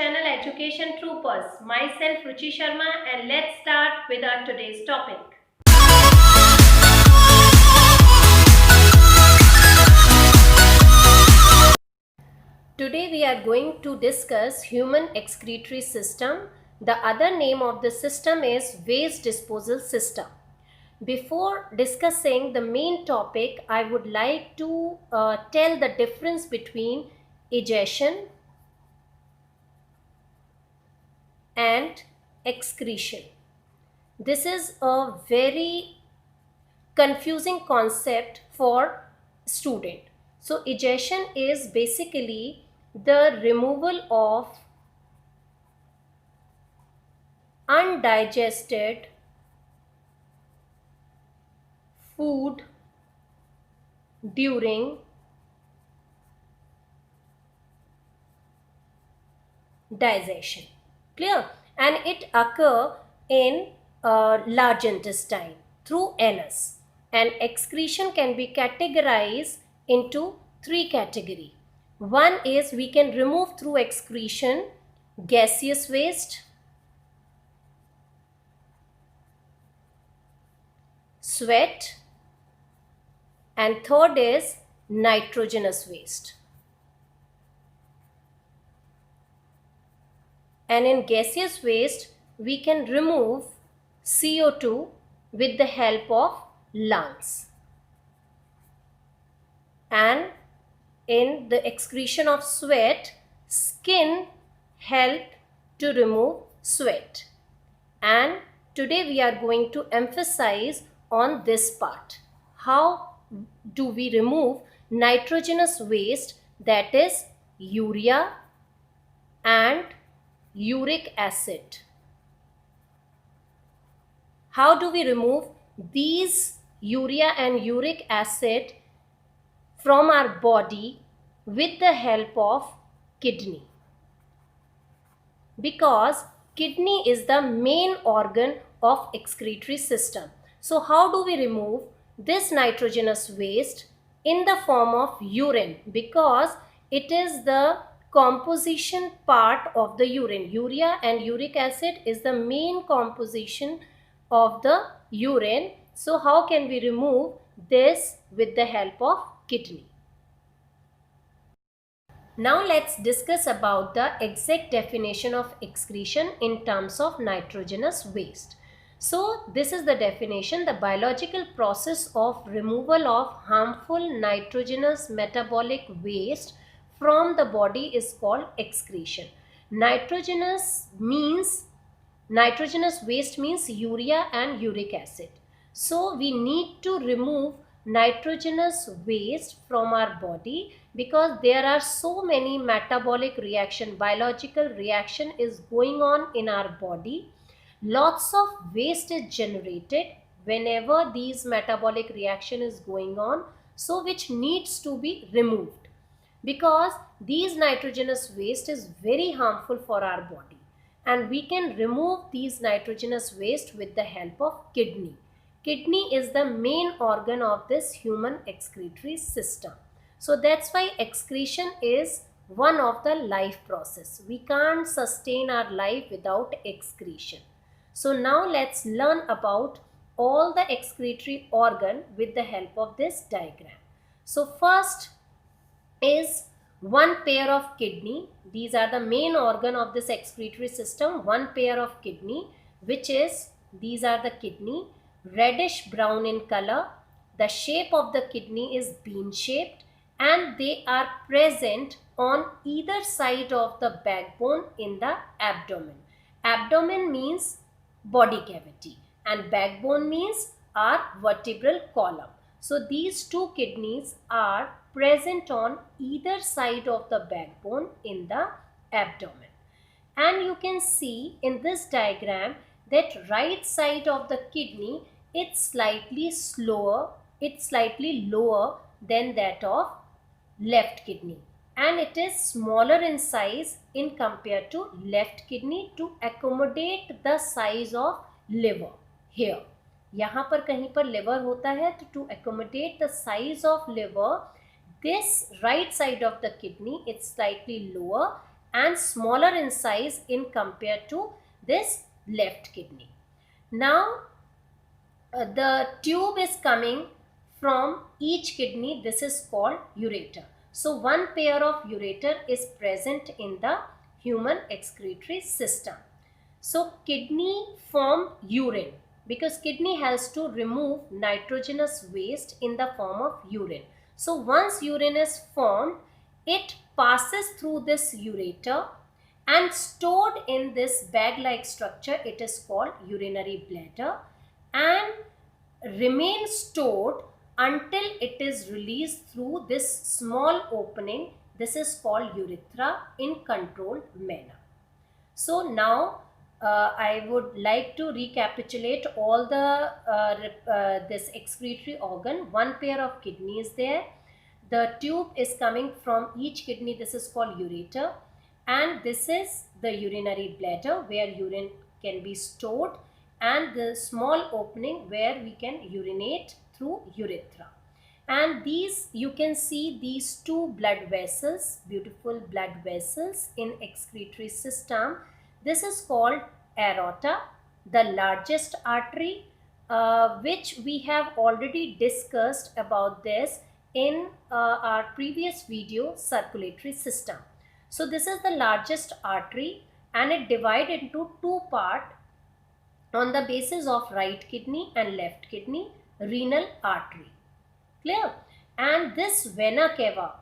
channel Education Troopers. Myself Ruchi Sharma, and let's start with our today's topic. Today we are going to discuss human excretory system. The other name of the system is waste disposal system. Before discussing the main topic, I would like to tell the difference between egestion and excretion. This is a very confusing concept for student. So egestion is basically the removal of undigested food during digestion. Clear? And it occur in large intestine through anus. And excretion can be categorized into three categories. One is we can remove through excretion gaseous waste, sweat, and third is nitrogenous waste. And in gaseous waste, we can remove CO2 with the help of lungs. And in the excretion of sweat, skin help to remove sweat. And today we are going to emphasize on this part. How do we remove nitrogenous waste, that is urea and uric acid? How do we remove these urea and uric acid from our body with the help of kidney? Because kidney is the main organ of excretory system. So how do we remove this nitrogenous waste in the form of urine? Because it is the composition part of the urine. Urea and uric acid is the main composition of the urine. So how can we remove this with the help of kidney? Now let's discuss about the exact definition of excretion in terms of nitrogenous waste. So this is the definition: the biological process of removal of harmful nitrogenous metabolic waste from the body is called excretion. Nitrogenous waste means urea and uric acid. So we need to remove nitrogenous waste from our body because there are so many metabolic reaction, biological reaction is going on in our body. Lots of waste is generated whenever these metabolic reaction is going on, so which needs to be removed because these nitrogenous waste is very harmful for our body, and we can remove these nitrogenous waste with the help of kidney. Kidney is the main organ of this human excretory system. So that's why excretion is one of the life process. We can't sustain our life without excretion. So now let's learn about all the excretory organ with the help of this diagram. So first is one pair of kidney. These are the main organ of this excretory system. One pair of kidney, which is, these are the kidney, reddish brown in color. The shape of the kidney is bean shaped and they are present on either side of the backbone in the abdomen. Abdomen means body cavity and backbone means our vertebral column. So these two kidneys are present on either side of the backbone in the abdomen. And you can see in this diagram that right side of the kidney, it's slightly lower than that of left kidney, and it is smaller in size in compared to left kidney to accommodate the size of liver. Here यहाँ पर कहीं पर liver होता है, तो to accommodate the size of liver, this right side of the kidney it's slightly lower and smaller in size in compared to this left kidney. Now the tube is coming from each kidney. This is called ureter. So one pair of ureter is present in the human excretory system. So kidney form urine because kidney has to remove nitrogenous waste in the form of urine. So once urine is formed, it passes through this ureter and stored in this bag-like structure. It is called urinary bladder and remain stored until it is released through this small opening. This is called urethra in controlled manner. So now I would like to recapitulate all the this excretory organ. One pair of kidney is there. The tube is coming from each kidney. This is called ureter, and this is the urinary bladder where urine can be stored, and the small opening where we can urinate through urethra. And these, you can see these two blood vessels, beautiful blood vessels in excretory system. This is called aorta, the largest artery, which we have already discussed about this in our previous video, circulatory system. So this is the largest artery and it divided into two parts on the basis of right kidney and left kidney, renal artery. Clear? And this vena cava,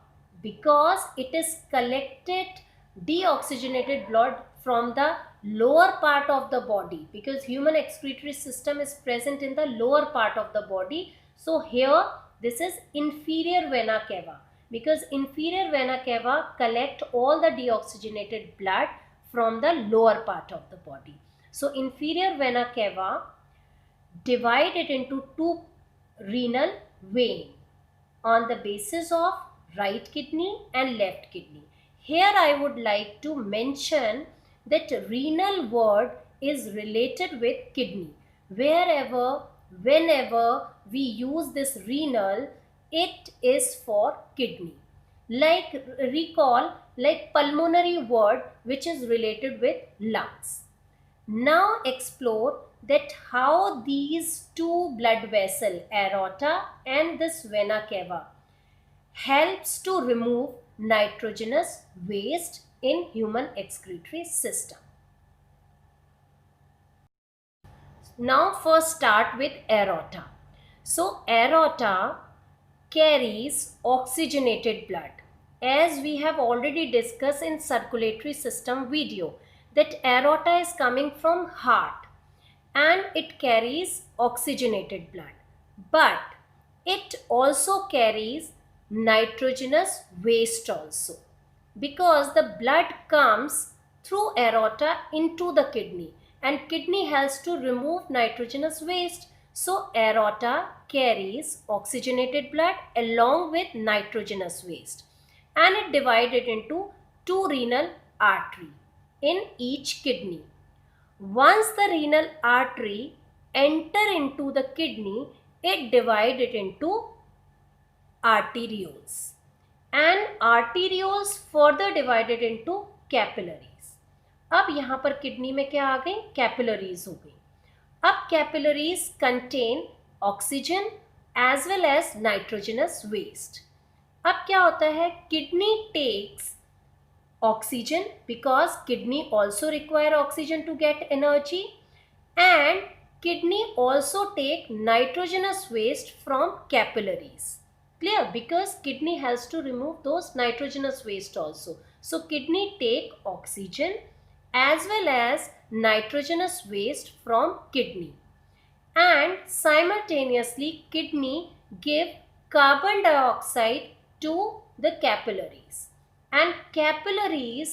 because it is collected deoxygenated blood from the lower part of the body, because human excretory system is present in the lower part of the body. So here this is inferior vena cava, because inferior vena cava collect all the deoxygenated blood from the lower part of the body. So inferior vena cava divided into two renal vein on the basis of right kidney and left kidney. Here I would like to mention that renal word is related with kidney. Wherever, whenever we use this renal, it is for kidney. Like recall, like pulmonary word which is related with lungs. Now explore that how these two blood vessel, aorta and this vena cava, helps to remove nitrogenous waste in human excretory system. Now first start with aorta. So aorta carries oxygenated blood. As we have already discussed in circulatory system video, that aorta is coming from heart and it carries oxygenated blood, but it also carries nitrogenous waste also, because the blood comes through aorta into the kidney and kidney has to remove nitrogenous waste. So aorta carries oxygenated blood along with nitrogenous waste, and it divided into two renal artery in each kidney. Once the renal artery enter into the kidney, it divided into arterioles, and arterioles further divided into capillaries. अब यहाँ पर kidney में क्या आ गई? Capillaries हो गई. अब capillaries contain oxygen as well as nitrogenous waste. अब क्या होता है? Kidney takes oxygen because kidney also require oxygen to get energy, and kidney also take nitrogenous waste from capillaries. Clear? Because kidney has to remove those nitrogenous waste also. So kidney take oxygen as well as nitrogenous waste from kidney, and simultaneously kidney give carbon dioxide to the capillaries. And capillaries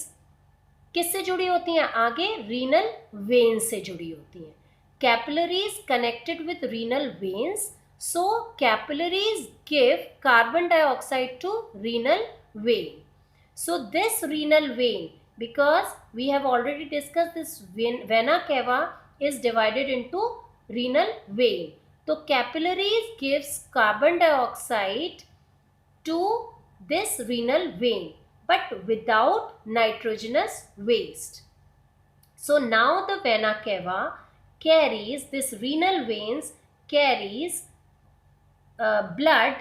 किससे जुड़ी होती हैं? आगे renal vein से जुड़ी होती हैं. Capillaries connected with renal veins, so capillaries give carbon dioxide to renal vein. So this renal vein, because we have already discussed this vena cava is divided into renal vein. So capillaries gives carbon dioxide to this renal vein. but without nitrogenous waste. So now the vena cava carries, this renal veins carries blood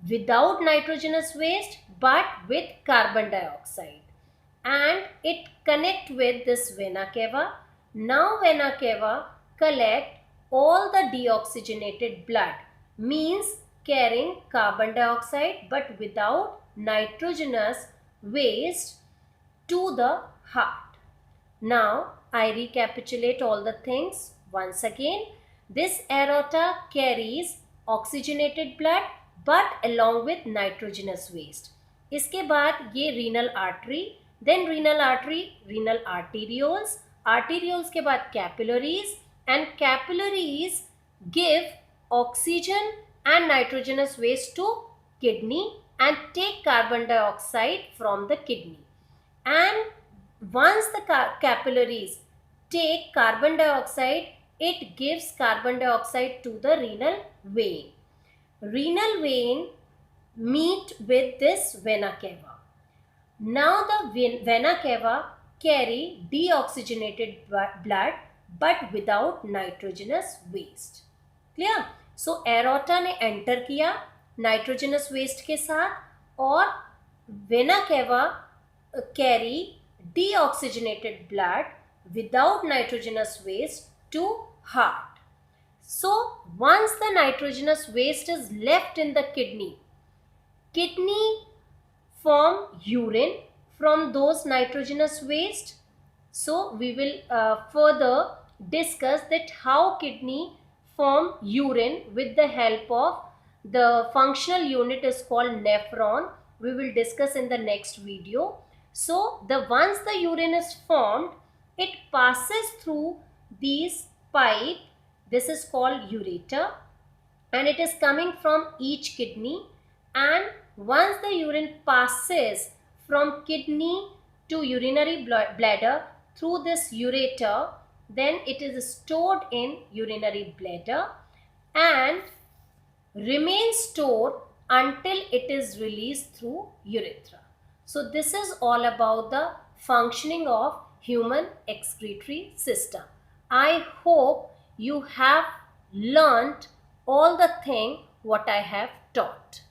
without nitrogenous waste but with carbon dioxide, and it connect with this vena cava. Now vena cava collect all the deoxygenated blood, means carrying carbon dioxide but without nitrogenous waste, to the heart. Now I recapitulate all the things once again. This aorta carries oxygenated blood but along with nitrogenous waste. इसके बाद ये renal artery, then renal artery, renal arterioles, arterioles के बाद capillaries, and capillaries give oxygen and nitrogenous waste to kidney and take carbon dioxide from the kidney. And once the capillaries take carbon dioxide, it gives carbon dioxide to the renal vein. Renal vein meet with this vena cava. Now the vena cava carry deoxygenated blood but without nitrogenous waste. Clear? So aorta ने enter किया nitrogenous waste के साथ, और vena cava carry deoxygenated blood without nitrogenous waste to heart. So once the nitrogenous waste is left in the kidney, kidney form urine from those nitrogenous waste. So we will further discuss that how kidney form urine with the help of the functional unit is called nephron. We will discuss in the next video. So once the urine is formed, it passes through these pipe. This is called ureter, and it is coming from each kidney. And once the urine passes from kidney to urinary bladder through this ureter, then it is stored in urinary bladder and remains stored until it is released through urethra. So this is all about the functioning of human excretory system. I hope you have learnt all the thing what I have taught.